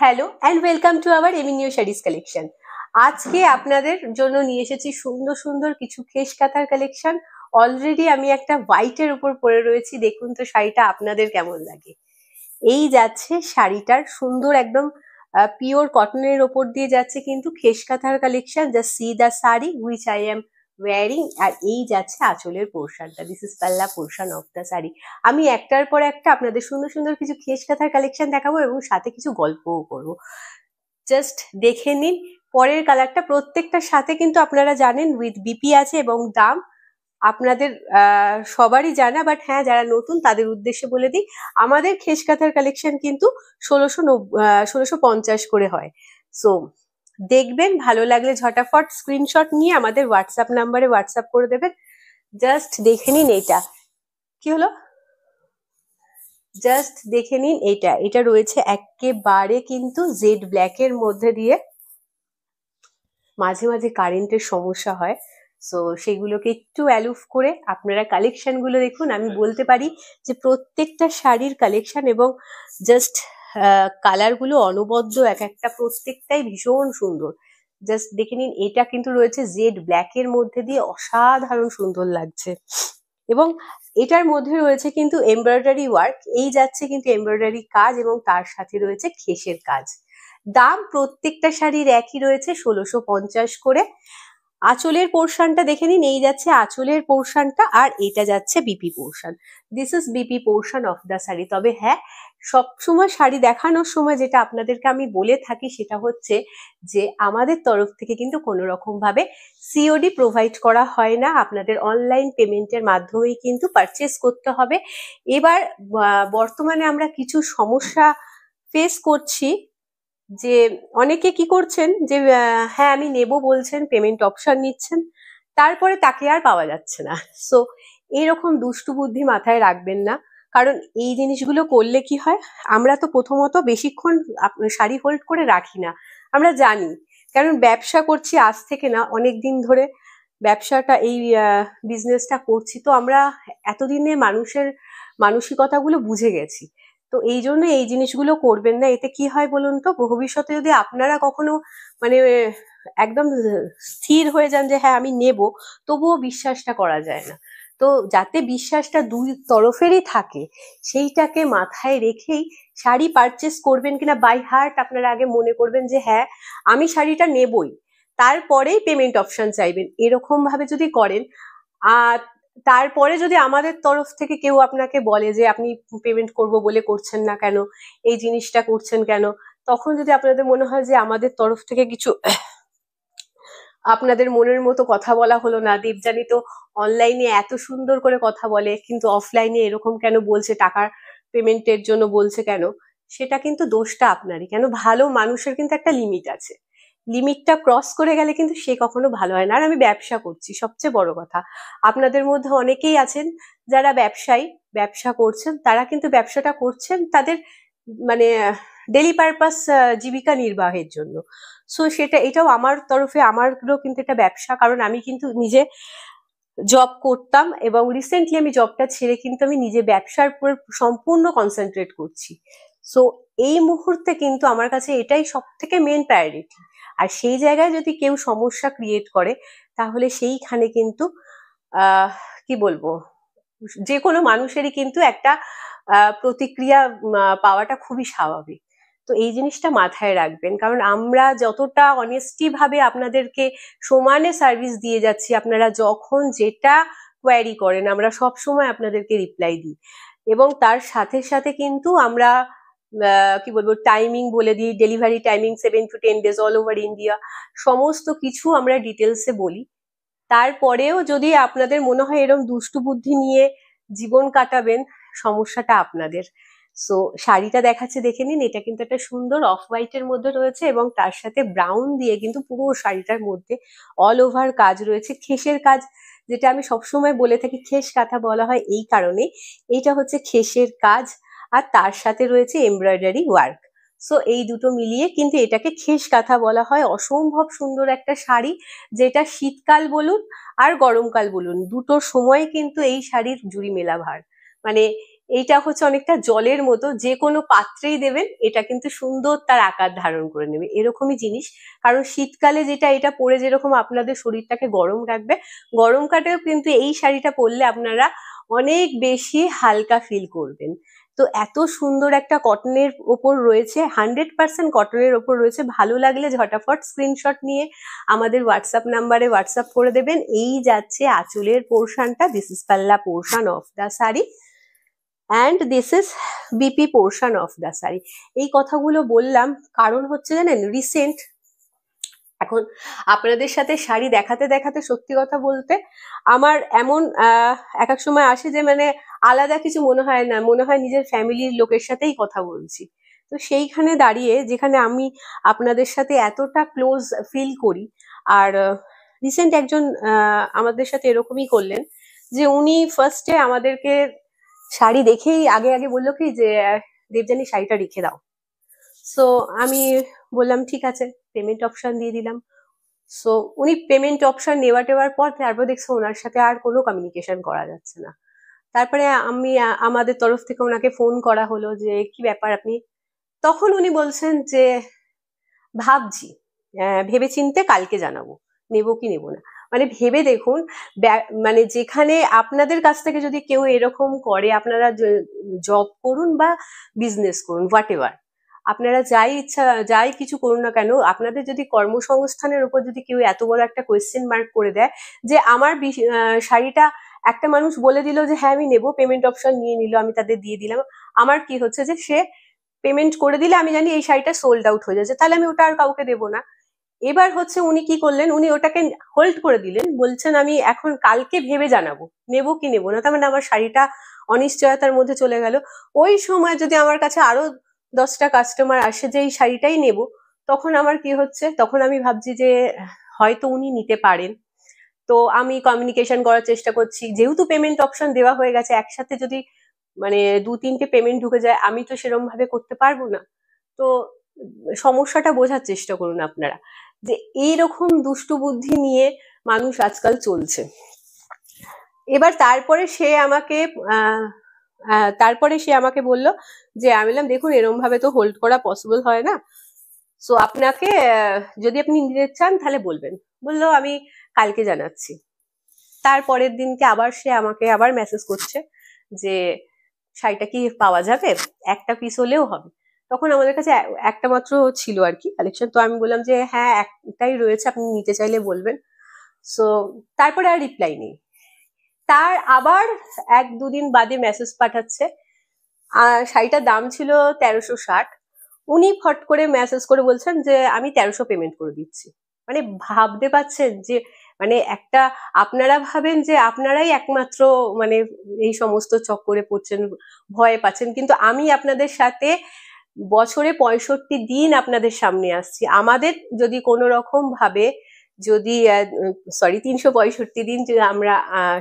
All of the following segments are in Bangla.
Hello and welcome to our Avenue saris collection. আজকে আপনাদের জন্য নিয়ে এসেছি সুন্দর সুন্দর কিছু খেস কাঁথার কালেকশন। অলরেডি আমি একটা হোয়াইটের উপর পরে রয়েছি, দেখুন তো শাড়িটা আপনাদের কেমন লাগে। এই যাচ্ছে শাড়িটার সুন্দর একদম পিওর কটনের ওপর দিয়ে যাচ্ছে কিন্তু খেস কাঁথার collection. Just see the sari which I am wearing. আর এই যাচ্ছে আঁচলের পোর্শনটা, this is palla portion of the sari. আমি একটার পর একটা আপনাদের সুন্দর সুন্দর কিছু খেস কাঁথার কালেকশন দেখাবো এবং সাথে কিছু গল্পও করবো। জাস্ট দেখে নিন পরের কালারটা। প্রত্যেকটার সাথে কিন্তু আপনারা জানেন উইথ বিপি আছে এবং দাম আপনাদের সবারই জানা, বাট হ্যাঁ যারা নতুন তাদের উদ্দেশ্যে বলে দিই, আমাদের খেস কাঁথার কালেকশন কিন্তু 1650 করে হয়। সো দেখবেন, ভালো লাগলে ঝটাফট স্ক্রিনশট নিয়ে আমাদের হোয়াটসঅ্যাপ নাম্বারে হোয়াটসঅ্যাপ করে দেবেন। জাস্ট দেখে নিন এইটা কি হলো, জাস্ট দেখে নিন এটা এটা রয়েছে একেবারে কিন্তু জেড ব্ল্যাকের মধ্যে দিয়ে। মাঝে মাঝে কারেন্টের সমস্যা হয়, সো সেগুলোকে একটু অ্যালুফ করে আপনারা কালেকশন গুলো দেখুন। আমি বলতে পারি যে প্রত্যেকটা শাড়ির কালেকশন এবং জাস্ট কালার গুলো অনবদ্য, এক একটা প্রত্যেকটাই ভীষণ সুন্দর। জাস্ট দেখে নিন, এটা কিন্তু রয়েছে জেড ব্ল্যাকের মধ্যে দিয়ে, অসাধারণ সুন্দর লাগছে। এবং এটার মধ্যে রয়েছে কিন্তু এমব্রয়ডারি ওয়ার্ক, এই যাচ্ছে কিন্তু এমব্রয়ডারি কাজ এবং তার সাথে রয়েছে খেসের কাজ। দাম প্রত্যেকটা শাড়ির একই রয়েছে, 1650 করে। আঁচলের পোর্শনটা দেখে নিন, এই যাচ্ছে আঁচলের পোর্শনটা আর এটা যাচ্ছে BP portion. This is BP portion of the sari. তবে হ্যাঁ, সবসময় শাড়ি দেখানোর সময় যেটা আপনাদেরকে আমি বলে থাকি সেটা হচ্ছে যে আমাদের তরফ থেকে কিন্তু কোনো রকম ভাবে সিওডি প্রোভাইড করা হয় না, আপনাদের অনলাইন পেমেন্টের মাধ্যমেই কিন্তু পারচেস করতে হবে। এবার বর্তমানে আমরা কিছু সমস্যা ফেস করছি, যে অনেকে কি করছেন যে হ্যাঁ আমি নেব বলছেন, পেমেন্ট অপশন নিচ্ছেন, তারপরে তাকে আর পাওয়া যাচ্ছে না। সো এরকম দুষ্টু বুদ্ধি মাথায় রাখবেন না, কারণ এই জিনিসগুলো করলে কি হয়, আমরা তো প্রথমত বেশিক্ষণ শাড়ি হোল্ড করে রাখি না, আমরা জানি, কারণ ব্যবসা করছি আজ থেকে না, অনেক দিন ধরে ব্যবসাটা এই বিজনেসটা করছি, তো আমরা এতদিনে মানুষের মানসিকতাগুলো বুঝে গেছি। তো এই জন্য এই জিনিসগুলো করবেন না। এতে কি হয় বলুন তো, ভবিষ্যতে যদি আপনারা কখনো মানে একদম স্থির হয়ে যান যে হ্যাঁ আমি নেব, তবুও বিশ্বাসটা করা যায় না। তো যাতে বিশ্বাসটা দুই তরফেরই থাকে, সেইটাকে মাথায় রেখেই শাড়ি পারচেস করবেন কিনা বাই হার্ট আপনারা আগে মনে করবেন যে হ্যাঁ আমি শাড়িটা নেবই, তারপরেই পেমেন্ট অপশন চাইবেন। এরকম ভাবে যদি করেন, আর তারপরে যদি আমাদের তরফ থেকে কেউ আপনাকে বলে যে আপনি পেমেন্ট করব বলে করছেন না কেন, এই জিনিসটা করছেন কেন, তখন যদি আপনাদের মনে হয় যে আমাদের তরফ থেকে কিছু আপনাদের মনের মতো কথা বলা হলো না, দেবযানী তো অনলাইনে এত সুন্দর করে কথা বলে কিন্তু অফলাইনে এরকম কেন বলছে, টাকার পেমেন্টের জন্য বলছে কেন, সেটা কিন্তু দোষটা আপনারই। কেন, ভালো মানুষের কিন্তু একটা লিমিট আছে, লিমিটটা ক্রস করে গেলে কিন্তু সে কখনো ভালো হয় না। আর আমি ব্যবসা করছি, সবচেয়ে বড় কথা, আপনাদের মধ্যে অনেকেই আছেন যারা ব্যবসায়ী, ব্যবসা করছেন, তারা কিন্তু ব্যবসাটা করছেন তাদের মানে ডেলি পারপাস, জীবিকা নির্বাহের জন্য। সো সেটা, এটাও আমার তরফে, আমারও কিন্তু এটা ব্যবসা, কারণ আমি কিন্তু নিজে জব করতাম এবং রিসেন্টলি আমি জবটা ছেড়ে কিন্তু আমি নিজে ব্যবসার উপর সম্পূর্ণ কনসেন্ট্রেট করছি। সো এই মুহূর্তে কিন্তু আমার কাছে এটাই সব থেকে মেন প্রায়োরিটি। আর সেই জায়গায় যদি কেউ সমস্যা ক্রিয়েট করে, তাহলে সেইখানে কিন্তু কি বলবো, যে কোনো মানুষেরই কিন্তু একটা প্রতিক্রিয়া পাওয়াটা খুবই স্বাভাবিক। তো এই জিনিসটা মাথায় রাখবেন, কারণ আমরা যতটা অনেস্টি ভাবে আপনাদেরকে সমানে সার্ভিস দিয়ে যাচ্ছি, আপনারা যখন যেটা কোয়ারি করেন আমরা সব সময় আপনাদেরকে রিপ্লাই দিই। এবং তার সাথে সাথে কিন্তু আমরা কি বলবো, টাইমিং বলে দিই, delivery timing 7 to 10 days all over India, সমস্ত কিছু আমরা ডিটেলসে বলি। তারপরেও যদি আপনাদের মনে হয় এরকম দুষ্টু বুদ্ধি নিয়ে জীবন কাটাবেন, সমস্যাটা আপনাদের। সো শাড়িটা দেখাচ্ছে দেখে নিন, এটা কিন্তু একটা সুন্দর অফ হোয়াইটের মধ্যে রয়েছে এবং তার সাথে ব্রাউন দিয়ে কিন্তু পুরো শাড়িটার মধ্যে অল ওভার কাজ রয়েছে, খেসের কাজ, যেটা আমি সবসময় বলে থাকি খেস কাঁথা বলা হয় এই কারণে। এইটা হচ্ছে খেসের কাজ আর তার সাথে রয়েছে এমব্রয়ডারি ওয়ার্ক। সো এই দুটো মিলিয়ে কিন্তু এটাকে খেস কাঁথা বলা হয়। অসম্ভব সুন্দর একটা শাড়ি, যেটা শীতকাল বলুন আর গরমকাল বলুন, দুটো সময় কিন্তু এই শাড়ির জুড়ি মেলা ভার। মানে এইটা হচ্ছে অনেকটা জলের মতো, যে কোনো পাত্রেই দেবেন এটা কিন্তু সুন্দর তার আকার ধারণ করে নেবে, এরকমই জিনিস। কারণ শীতকালে যেটা এটা পরে যেরকম আপনাদের শরীরটাকে গরম রাখবে, গরমকালেও কিন্তু এই শাড়িটা পরলে আপনারা অনেক বেশি হালকা ফিল করবেন। তো এত সুন্দর একটা কটনের ওপর রয়েছে, 100% কটনের ওপর রয়েছে। ভালো লাগলে ঝটাফট স্ক্রিনশট নিয়ে আমাদের হোয়াটসঅ্যাপ নাম্বারে হোয়াটসঅ্যাপ করে দেবেন। এই যাচ্ছে আঁচলের পোর্শনটা, this is palla portion of the sari and this is BP portion of the sari. এই কথাগুলো বললাম কারণ হচ্ছে জানেন, রিসেন্ট এখন আপনাদের সাথে শাড়ি দেখাতে দেখাতে সত্যি কথা বলতে আমার এমন এক এক সময় আসে যে মানে আলাদা কিছু মনে হয় না, মনে হয় নিজের ফ্যামিলির লোকের সাথেই কথা বলছি। তো সেইখানে দাঁড়িয়ে যেখানে আমি আপনাদের সাথে এতটা ক্লোজ ফিল করি, আর রিসেন্ট একজন আমাদের সাথে এরকমই করলেন যে উনি ফার্স্টে আমাদেরকে শাড়ি দেখেই আগে আগে বললো কি যে দেবযানী শাড়িটা রেখে দাও। সো আমি বললাম ঠিক আছে, পেমেন্ট অপশন দিয়ে দিলাম। সো উনি পেমেন্ট অপশন নেওয়া টেওয়ার পর তারপর দেখছো ওনার সাথে আর কোনো কমিউনিকেশন করা যাচ্ছে না। তারপরে আমি আমাদের তরফ থেকে ওনাকে ফোন করা হলো যে কি ব্যাপার আপনি, তখন উনি বলছেন যে ভাবছি, ভেবেচিন্তে কালকে জানাবো নেবো কি নেবো না। মানে ভেবে দেখুন, মানে যেখানে আপনাদের কাছ থেকে যদি কেউ এরকম করে, আপনারা জব করুন বা বিজনেস করুন, হোয়াট এভার, আপনারা যাই ইচ্ছা যাই কিছু করুন না কেন, আপনাদের যদি কর্মসংস্থানের উপর যদি কেউ এত বড় একটা কোয়েশ্চেন মার্ক করে দেয় যে আমার শাড়িটা একটা মানুষ বলে দিল যে হ্যাঁ আমি নেবো, পেমেন্ট অপশন নিয়ে নিল, আমি তাদের দিয়ে দিলাম, আমার কি হচ্ছে যে সে পেমেন্ট করে দিলে আমি জানি এই শাড়িটা সোল্ড আউট হয়ে যাচ্ছে, তাহলে আমি ওটা আর কাউকে দেবো না। এবার হচ্ছে উনি কি করলেন, উনি ওটাকে হোল্ড করে দিলেন, বলছেন আমি এখন কালকে ভেবে জানাবো নেবো কি নেবো না। তার মানে আমার শাড়িটা অনিশ্চয়তার মধ্যে চলে গেল। ওই সময় যদি আমার কাছে আরো 10টা কাস্টমার আসে যে এই শাড়িটাই নেব, তখন আমার কি হচ্ছে, তখন আমি ভাবছি যে হয়তো উনি নিতে পারেন। তো আমি কমিউনিকেশন করার চেষ্টা করছি, যেহেতু পেমেন্ট অপশন দেওয়া হয়ে গেছে, একসাথে যদি মানে 2-3টে পেমেন্ট ঢুকে যায় আমি তো সেরকম ভাবে করতে পারবো না। তো সমস্যাটা বোঝার চেষ্টা করুন আপনারা, যে এইরকম দুষ্টু বুদ্ধি নিয়ে মানুষ আজকাল চলছে। এবার তারপরে সে আমাকে বলল যে আমি বললাম দেখুন এরকম ভাবে তো হোল্ড করা পসিবল হয় না, সো আপনাকে যদি আপনি নিতে চান তাহলে বলবেন। বললো আমি কালকে জানাচ্ছি। তারপরের দিনকে আবার সে আমাকে আবার মেসেজ করছে যে শাড়িটা কি পাওয়া যাবে, একটা পিস হলেও হবে। তখন আমাদের কাছে একটা মাত্র ছিল আর কি কালেকশন, তো আমি বললাম যে হ্যাঁ একটাই রয়েছে, আপনি নিতে চাইলে বলবেন। সো তারপরে আর রিপ্লাই নেই। তার আবার 1-2 দিন বাদে মেসেজ পাঠাচ্ছে, শাড়িটার দাম ছিল 1360, উনি ফট করে মেসেজ করে বলছেন যে আমি 1300 পেমেন্ট করে দিচ্ছি। মানে ভাবতে পারছেন যে মানে একটা, আপনারা ভাবেন যে আপনারাই একমাত্র মানে এই সমস্ত চক্করে পড়ছেন, ভয় পাচ্ছেন, কিন্তু আমি আপনাদের সাথে বছরে 65 দিন আপনাদের সামনে আসছি। আমাদের যদি কোনো রকম ভাবে যদি 365 দিন যদি আমরা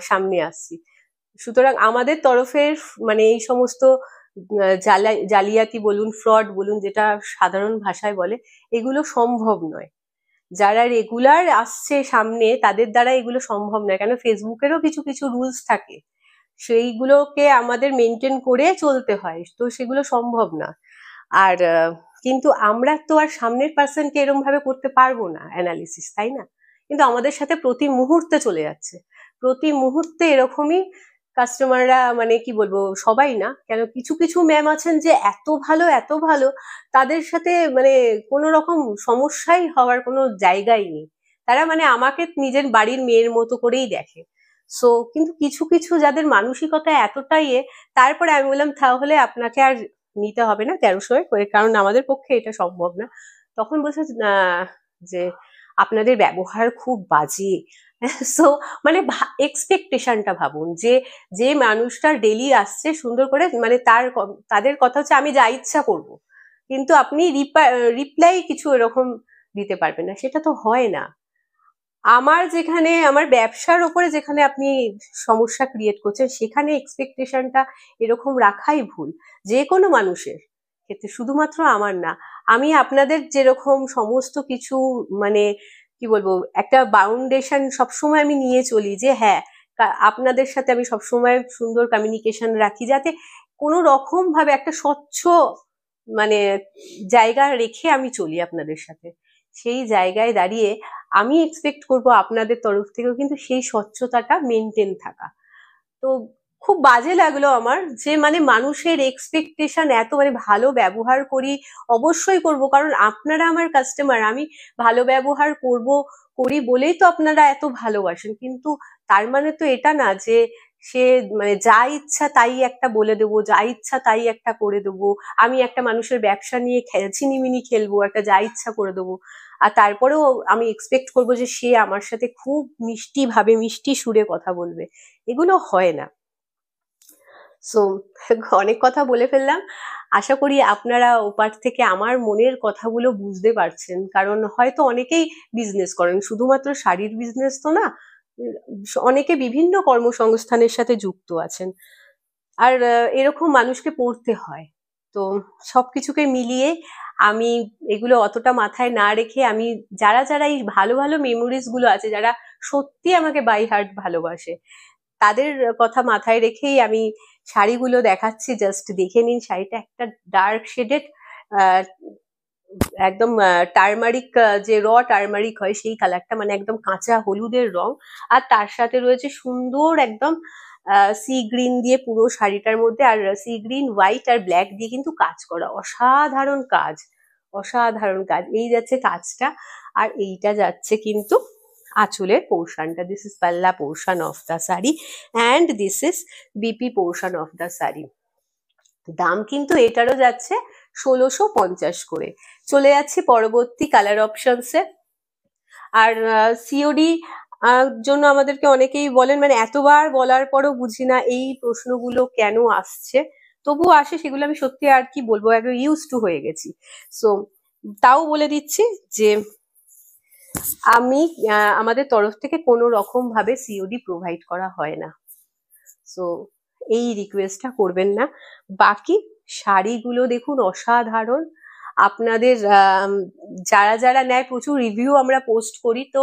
সামনে আসছি, সুতরাং আমাদের তরফের মানে এই সমস্ত জালিয়াতি বলুন, ফ্রড বলুন, যেটা সাধারণ ভাষায় বলে, এগুলো সম্ভব নয়। যারা রেগুলার আসছে সামনে তাদের দ্বারা এগুলো সম্ভব নয়, কেন ফেসবুকেরও কিছু কিছু রুলস থাকে, সেইগুলোকে আমাদের মেনটেন করে চলতে হয়, তো সেগুলো সম্ভব না। আর কিন্তু আমরা তো আর সামনের পার্সনকে এরকম ভাবে করতে পারবো না অ্যানালিসিস, তাই না? কিন্তু আমাদের সাথে প্রতি মুহূর্তে চলে যাচ্ছে, প্রতি মুহূর্তে এরকমই কাস্টমাররা, মানে কি বলবো, সবাই না কেন, কিছু কিছু ম্যাম আছেন যে এত ভালো এত ভালো, তাদের সাথে মানে কোনো রকম সমস্যাই হওয়ার কোনো জায়গাই নেই। তারা মানে আমাকে নিজের বাড়ির মেয়ের মতো করেই দেখে। সো কিন্তু কিছু কিছু যাদের মানসিকতা এতটাই তারপরে আমি বললাম তাহলে আপনাকে আর নিতে হবে না 1300 করে, কারণ আমাদের পক্ষে এটা সম্ভব না। তখন বলছে যে আপনাদের ব্যবহার খুব বাজে। সো মানে এক্সপেকটেশনটা ভাবুন, যে যে মানুষটা ডেলি আসছে সুন্দর করে, মানে তাদের কথা হচ্ছে আমি যা ইচ্ছা করব, কিন্তু আপনি রিপ্লাই কিছু এরকম দিতে পারবেন না, সেটা তো হয় না। আমার ব্যবসার ওপরে যেখানে আপনি সমস্যা ক্রিয়েট করছেন, সেখানে এক্সপেকটেশনটা এরকম রাখাই ভুল যে কোনো মানুষের ক্ষেত্রে, শুধুমাত্র আমার না। আমি আপনাদের যেরকম সমস্ত কিছু মানে কি বলবো, একটা বাউন্ডেশন সবসময় আমি নিয়ে চলি যে হ্যাঁ আপনাদের সাথে আমি সবসময় সুন্দর কমিউনিকেশন রাখি, যাতে কোনো রকম ভাবে একটা স্বচ্ছ মানে জায়গা রেখে আমি চলি আপনাদের সাথে। সেই জায়গায় দাঁড়িয়ে আমি এক্সপেক্ট করব আপনাদের তরফ থেকেও কিন্তু সেই স্বচ্ছতাটা মেনটেন থাকা। তো খুব বাজে লাগলো আমার যে মানে মানুষের এক্সপেকটেশন এত, মানে ভালো ব্যবহার করি, অবশ্যই করব, কারণ আপনারা আমার কাস্টমার, আমি ভালো ব্যবহার করি বলেই তো আপনারা এত ভালোবাসেন। কিন্তু তার মানে তো এটা না যে সে মানে যা ইচ্ছা তাই একটা বলে দেবো, যা ইচ্ছা তাই একটা করে দেবো, আমি একটা মানুষের ব্যবসা নিয়ে ছিনিমিনি খেলবো, একটা যা ইচ্ছা করে দেবো, আর তারপরেও আমি এক্সপেক্ট করবো যে সে আমার সাথে খুব মিষ্টি ভাবে মিষ্টি সুরে কথা বলবে। এগুলো হয় না। সো অনেক কথা বলে ফেললাম। আশা করি আপনারা ওপার থেকে আমার মনের কথাগুলো বুঝতে পারছেন, কারণ হয়তো অনেকেই বিজনেস করেন, শুধুমাত্র শাড়ির বিজনেস তো না, অনেকে বিভিন্ন কর্মসংস্থানের সাথে যুক্ত আছেন। আর এরকম মানুষকে পড়তে হয়। তো সবকিছুকে মিলিয়ে আমি এগুলো অতটা মাথায় না রেখে, আমি যারা যারা এই ভালো ভালো মেমোরিজ গুলো আছে, যারা সত্যি আমাকে বাই হার্ট ভালোবাসে, তাদের কথা মাথায় রেখেই আমি শাড়িগুলো দেখাচ্ছি। জাস্ট দেখে নিন, শাড়িটা একটা ডার্ক শেডেড, একদম টার্মারিক, যে টার্মারিক হয় সেই কালারটা, মানে একদম কাঁচা হলুদের রং। আর তার সাথে রয়েছে সুন্দর একদম সি গ্রিন দিয়ে পুরো শাড়িটার মধ্যে, আর সি গ্রিন, হোয়াইট আর ব্ল্যাক দিয়ে কিন্তু কাজ করা, অসাধারণ কাজ, অসাধারণ কাজ। এই যাচ্ছে কাজটা, আর এইটা যাচ্ছে কিন্তু আঁচলের পোর্শনটা। This is palla portion of the sari and this is BP portion of the sari. দাম কিন্তু এটারও যাচ্ছে 1650 করে। চলে যাচ্ছি পরবর্তী কালার অপশনসে। আর সিওডি জন্য আমাদেরকে অনেকেই বলেন, মানে এতবার বলার পরও বুঝি না এই প্রশ্নগুলো কেন আসছে, তবুও আসে, সেগুলো আমি সত্যি আর কি বলবো, একদম ইউজ টু হয়ে গেছি। সো তাও বলে দিচ্ছি যে আমি আমাদের তরফ থেকে কোনো রকম ভাবে সিওডি প্রোভাইড করা হয় না। সো এই রিকোয়েস্টটা করবেন না। বাকি শাড়িগুলো দেখুন অসাধারণ। আপনাদের যারা যারা নেয়, প্রচুর রিভিউ আমরা পোস্ট করি, তো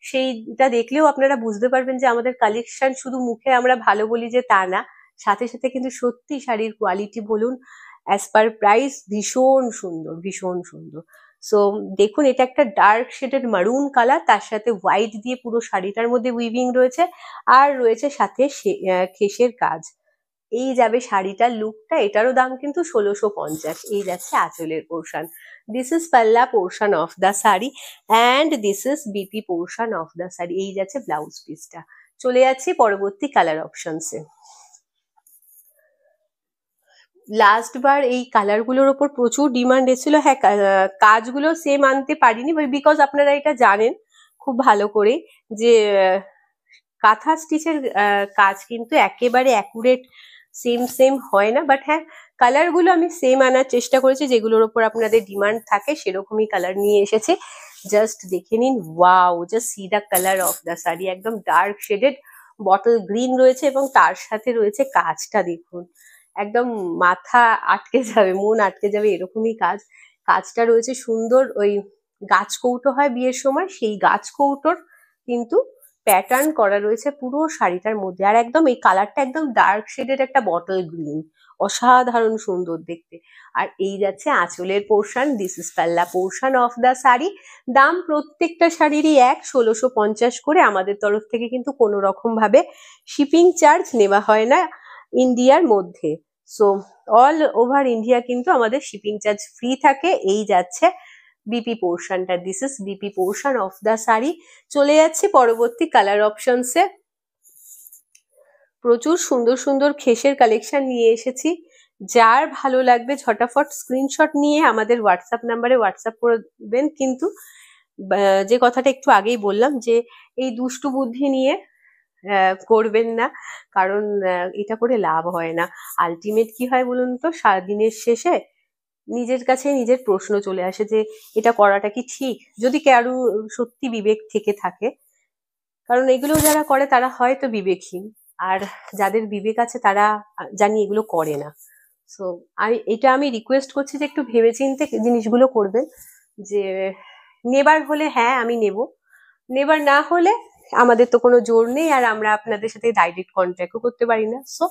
সেইটা দেখলেও আপনারা বুঝতে পারবেন যে আমাদের কালেকশন শুধু মুখে আমরা ভালো বলি যে তা না, সাথে সাথে কিন্তু সত্যি শাড়ির কোয়ালিটি বলুন, অ্যাজ পার প্রাইস ভীষণ সুন্দর, ভীষণ সুন্দর। সো দেখুন, এটা একটা ডার্ক শেডেড মারুন কালার, তার সাথে হোয়াইট দিয়ে পুরো শাড়িটার মধ্যে উইভিং রয়েছে, আর রয়েছে সাথে খেসের কাজ। এই যাবে শাড়িটার লুকটা, এটারও দাম কিন্তু 1650। এই যাচ্ছে আঁচলের portion. This is palla portion of the sari and this is BP portion of the sari. এই যাচ্ছে ব্লাউজ পিসটা। চলে যাচ্ছি পরবর্তী কালার অপশনসে। লাস্ট বার এই কালার গুলোর ওপর প্রচুর ডিমান্ড এসেছিল। হ্যাঁ, কাজগুলো সেম আনতে পারিনি, বিকজ আপনারা এটা জানেন খুব ভালো করে যে কাঁথা স্টিচের কাজ কিন্তু একেবারে অ্যাকুরেট সেম সেম হয় না। বাট হ্যাঁ, কালার গুলো আমি সেম আনার চেষ্টা করেছি, যেগুলোর ওপর আপনাদের ডিমান্ড থাকে সেরকমই কালার নিয়ে এসেছে। জাস্ট দেখে নিন, wow, just see the colour of the sari. একদম ডার্ক শেডেড বটল গ্রিন রয়েছে এবং তার সাথে রয়েছে কাজটা দেখুন, একদম মাথা আটকে যাবে, মন আটকে যাবে এরকমই কাজ। কাজটা রয়েছে সুন্দর, ওই গাছ কৌটো হয় বিয়ের সময়, সেই গাছ কৌটোর কিন্তু প্যাটার্ন করা রয়েছে পুরো শাড়িটার মধ্যে। আর একদম এই কালারটা একদম ডার্ক শেডের একটা বটল গ্রিন, অসাধারণ সুন্দর দেখতে। আর এই যাচ্ছে আঁচলের portion. This is palla portion of the sari. দাম প্রত্যেকটা শাড়িরই 1650 করে। আমাদের তরফ থেকে কিন্তু কোনো রকম ভাবে শিপিং চার্জ নেওয়া হয় না ইন্ডিয়ার মধ্যে। সো অল ওভার ইন্ডিয়া কিন্তু আমাদের শিপিং চার্জ ফ্রি থাকে। এই যাচ্ছে বিপি পোর্শনটা। This is BP portion of the sari. চলে যাচ্ছে পরবর্তী কালার অপশনসে। প্রচুর সুন্দর সুন্দর খেসের কালেকশন নিয়ে এসেছি। যার ভালো লাগবে ঝটাফট স্ক্রিনশট নিয়ে আমাদের হোয়াটসঅ্যাপ নাম্বারে হোয়াটসঅ্যাপ করবেন। কিন্তু যে কথাটা একটু আগেই বললাম, যে এই দুষ্টু বুদ্ধি নিয়ে করবেন না, কারণ এটা করে লাভ হয় না। আলটিমেট কি হয় বলুন তো, সারাদিনের শেষে নিজের কাছে নিজের প্রশ্ন চলে আসে যে এটা করাটা কি ঠিক, যদি কারো সত্যি বিবেক থেকে থাকে। কারণ এগুলো যারা করে তারা হয়তো বিবেকহীন, আর যাদের বিবেক আছে তারা জানি এগুলো করে না। সো আমি রিকোয়েস্ট করছি যে একটু ভেবেচিন্তে জিনিসগুলো করবেন। যে নেবার হলে হ্যাঁ আমি নেব, নেবার না হলে আমাদের তো কোনো জোর নেই, আর আমরা আপনাদের সাথে ডাইরেক্ট কন্ট্যাক্টও করতে পারি না। সো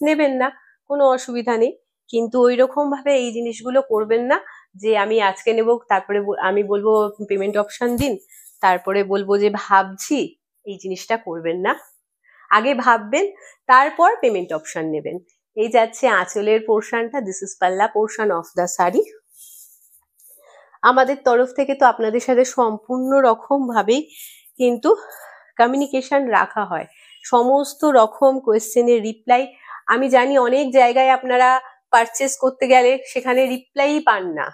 নেবেন না, কোনো অসুবিধা নেই, কিন্তু ওই রকম ভাবে এই জিনিসগুলো করবেন না যে আমি আজকে নেব তারপরে আমি বলবো পেমেন্ট অপশন দিন, তারপরে বলবো যে ভাবছি। এই জিনিসটা করবেন না, আগে ভাববেন তারপর পেমেন্ট অপশন নেবেন। এই যাচ্ছে আঁচলের পোর্শনটা, this is palla portion of the sari. আমাদের তরফ থেকে তো আপনাদের সাথে সম্পূর্ণ রকম ভাবেই কিন্তু কমিউনিকেশন রাখা হয়, সমস্ত রকম কোয়েশ্চেনের রিপ্লাই। আমি জানি অনেক জায়গায় আপনারা পারচেস করতে গেলে সেখানে রিপ্লাই পান না,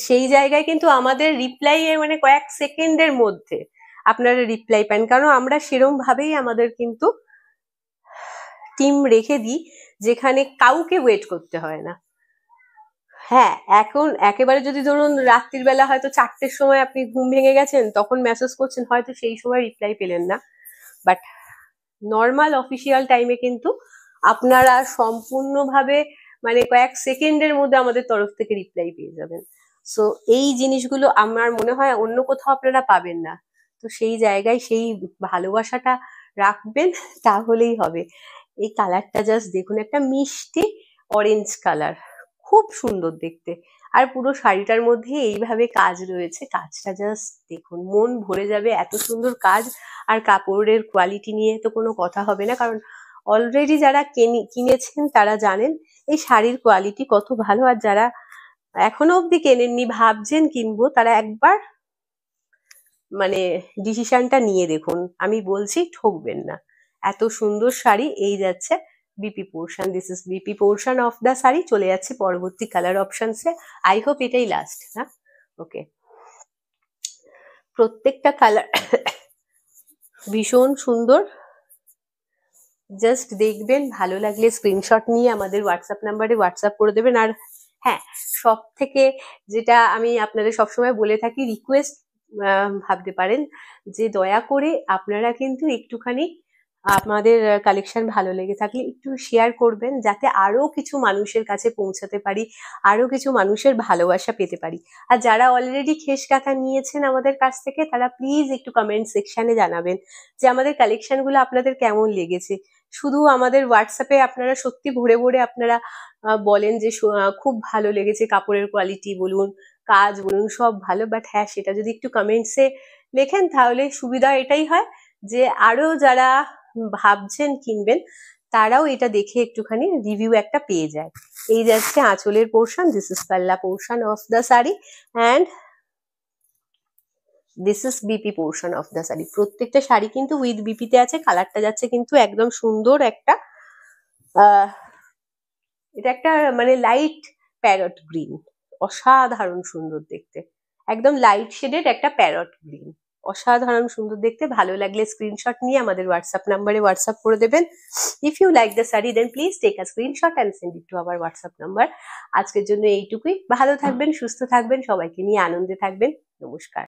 সেই জায়গায় কিন্তু আমাদের রিপ্লাই মানে কয়েক সেকেন্ডের মধ্যে আপনারা রিপ্লাই পান, কারণ আমরা সেরম ভাবেই আমাদের কিন্তু টিম রেখে দিই যেখানে কাউকে ওয়েট করতে হয় না। হ্যাঁ, এখন একেবারে যদি ধরুন রাত্রির বেলা হয়তো 4টের সময় আপনি ঘুম ভেঙে গেছেন, তখন মেসেজ করছেন, হয়তো সেই সময় রিপ্লাই পেলেন না, বাট নর্মাল অফিসিয়াল টাইমে কিন্তু আপনারা সম্পূর্ণভাবে মানে কয়েক সেকেন্ডের মধ্যে আমাদের তরফ থেকে রিপ্লাই পেয়ে যাবেন। সো এই জিনিসগুলো আমার মনে হয় অন্য কোথাও আপনারা পাবেন না। তো সেই জায়গায় সেই ভালোবাসাটা রাখবেন, তাহলেই হবে। এই কালারটা জাস্ট দেখুন, একটা মিষ্টি অরেঞ্জ কালার, খুব সুন্দর দেখতে। আর পুরো শাড়িটার মধ্যে এইভাবে কাজ রয়েছে, কাজটা জাস্ট দেখুন, মন ভরে যাবে, এত সুন্দর কাজ। আর কাপড়ের কোয়ালিটি নিয়ে তো কোনো কথা হবে না, কারণ অলরেডি যারা কিনেছেন তারা জানেন এই শাড়ির কোয়ালিটি কত ভালো। আর যারা এখনো অবধি কেনেননি, ভাবছেন কিনবো, তারা একবার মানে ডিসিশনটা নিয়ে দেখুন, আমি বলছি ঠকবেন না। এত সুন্দর শাড়ি। এই যাচ্ছে BP portion, this is BP portion of the sari. চলে যাচ্ছে পরবর্তী কালার অপশনসে। আই হোপ এটাই লাস্ট। হ্যাঁ, ওকে। প্রত্যেকটা কালার ভীষণ সুন্দর, জাস্ট দেখবেন, ভালো লাগলে স্ক্রিনশট নিয়ে আমাদের হোয়াটসঅ্যাপ নাম্বারে হোয়াটসঅ্যাপ করে দেবেন। আর হ্যাঁ, সব থেকে যেটা আমি আপনাদের সবসময় বলে থাকি, রিকোয়েস্ট ভাবতে পারেন যে দয়া করে আপনারা কিন্তু একটুখানি আমাদের কালেকশন ভালো লেগে থাকলে একটু শেয়ার করবেন, যাতে আরো কিছু মানুষের কাছে পৌঁছাতে পারি, আরো কিছু মানুষের ভালোবাসা পেতে পারি। আর যারা অলরেডি খেস কাঁথা নিয়েছেন আমাদের কাছ থেকে, তারা প্লিজ একটু কমেন্ট সেকশনে জানাবেন যে আমাদের কালেকশনগুলো আপনাদের কেমন লেগেছে। শুধু আমাদের হোয়াটসঅ্যাপে আপনারা সত্যি ভরে ভরে আপনারা বলেন যে খুব ভালো লেগেছে, কাপড়ের কোয়ালিটি বলুন, কাজ বলুন, সব ভালো। বাট হ্যাঁ, সেটা যদি একটু কমেন্টসে লেখেন তাহলে সুবিধা এটাই হয় যে আরো যারা ভাবছেন কিনবেন, তারাও এটা দেখে একটুখানি রিভিউ একটা পেয়ে যায়। এই যাচ্ছে আঁচলের portion, this is palla portion of the sari, and this is BP portion of the sari. প্রত্যেকটা শাড়ি কিন্তু উইথ বিপিতে আছে। কালারটা যাচ্ছে কিন্তু একদম সুন্দর একটা এটা একটা মানে লাইট প্যারট গ্রিন, অসাধারণ সুন্দর দেখতে, একদম লাইট শেডেড একটা প্যারট গ্রিন, অসাধারণ সুন্দর দেখতে। ভালো লাগলে স্ক্রিনশট নিয়ে আমাদের হোয়াটসঅ্যাপ নাম্বারে হোয়াটসঅ্যাপ করে দেবেন। If you like the sari then please take a screenshot and send it to our WhatsApp number. আজকের জন্য এইটুকুই। ভালো থাকবেন, সুস্থ থাকবেন, সবাইকে নিয়ে আনন্দে থাকবেন। নমস্কার।